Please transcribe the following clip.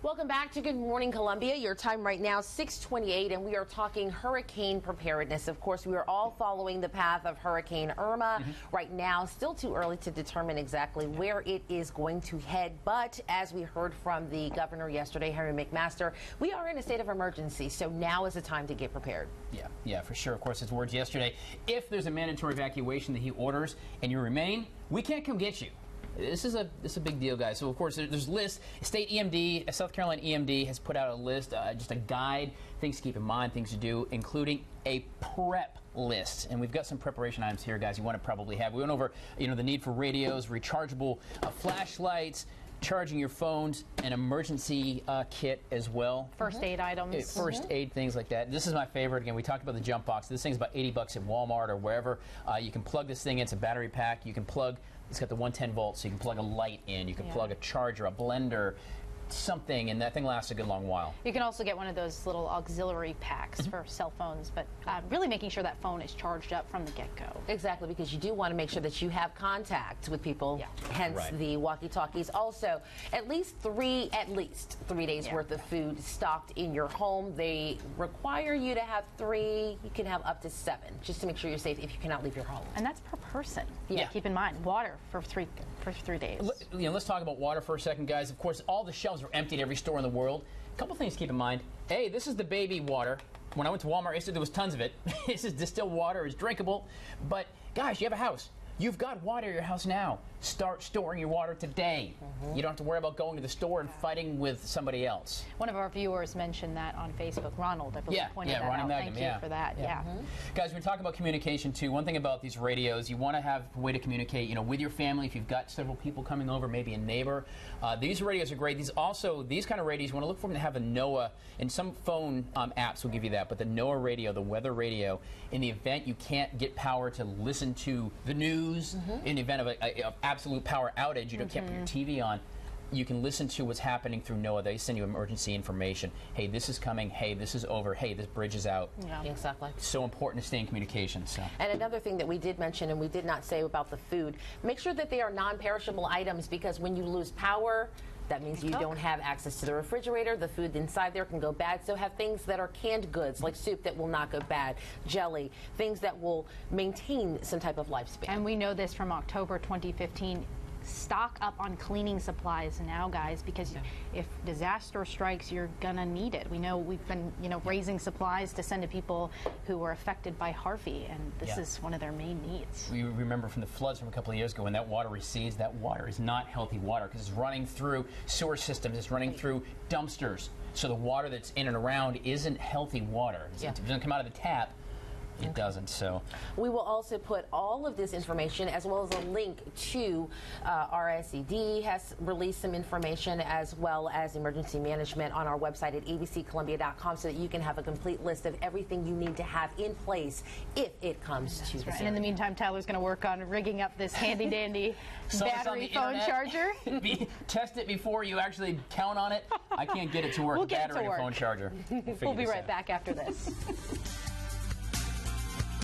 Welcome back to Good Morning Columbia. Your time right now, 6:28, and we are talking hurricane preparedness. Of course, we are all following the path of Hurricane Irma. Right now, still too early to determine exactly where it is going to head. But as we heard from the governor yesterday, Henry McMaster, we are in a state of emergency. So now is the time to get prepared. Yeah, for sure. Of course, his words yesterday. If there's a mandatory evacuation that he orders and you remain, we can't come get you. This is a big deal, guys. So, of course, there's lists. State EMD, South Carolina EMD has put out a list, just a guide, things to keep in mind, things to do, including a prep list. And we've got some preparation items here, guys, you want to probably have. We went over, the need for radios, rechargeable flashlights, charging your phones, an emergency kit as well. First aid items. First aid, things like that. This is my favorite. Again, we talked about the jump box. This thing's about $80 at Walmart or wherever. You can plug this thing in. It's a battery pack. You can plug, it's got the 110 volts, so you can plug a light in. You can plug a charger, a blender, something, and that thing lasts a good long while. You can also get one of those little auxiliary packs for cell phones, but really making sure that phone is charged up from the get-go. Exactly, because you do want to make sure that you have contact with people, hence the walkie-talkies. Also, at least three days worth of food stocked in your home. They require you to have 3. You can have up to 7, just to make sure you're safe if you cannot leave your home. And that's per person. Keep in mind, water for 3 days. Let's talk about water for a second, guys. Of course, all the shelves are empty at every store in the world. A couple things to keep in mind. A, this is the baby water. When I went to Walmart yesterday, there was tons of it. This is distilled water. It's drinkable. But, guys, you have a house. You've got water in your house now. Start storing your water today. You don't have to worry about going to the store and fighting with somebody else. One of our viewers mentioned that on Facebook. Ronald, I believe, pointed that out. Thank you for that. Guys, we're talking about communication, too. One thing about these radios, you want to have a way to communicate, with your family. If you've got several people coming over, maybe a neighbor. These radios are great. These kind of radios, you want to look for them to have a NOAA, and some phone apps will give you that, but the NOAA radio, the weather radio, in the event you can't get power to listen to the news, in the event of an absolute power outage, you can't put your TV on, you can listen to what's happening through NOAA. They send you emergency information. Hey, this is coming. Hey, this is over. Hey, this bridge is out. Exactly. So important to stay in communication. So. And another thing that we did mention and we did not say about the food, make sure that they are non-perishable items, because when you lose power, that means you don't have access to the refrigerator. The food inside there can go bad. So have things that are canned goods, like soup that will not go bad, jelly, things that will maintain some type of lifespan. And we know this from October 2015. Stock up on cleaning supplies now, guys, because if disaster strikes, you're gonna need it. We know we've been, raising supplies to send to people who were affected by Harvey, and this is one of their main needs. We remember from the floods from a couple of years ago, when that water recedes, that water is not healthy water, because it's running through sewer systems, it's running through dumpsters. So the water that's in and around isn't healthy water. It doesn't come out of the tap. It doesn't, so. We will also put all of this information, as well as a link to RSED has released some information, as well as emergency management, on our website at abccolumbia.com, so that you can have a complete list of everything you need to have in place if it comes to this. And in the meantime, Tyler's going to work on rigging up this handy-dandy battery phone charger. Test it before you actually count on it. I can't get it to work. We'll get battery it to work. And phone charger. We'll be right back after this.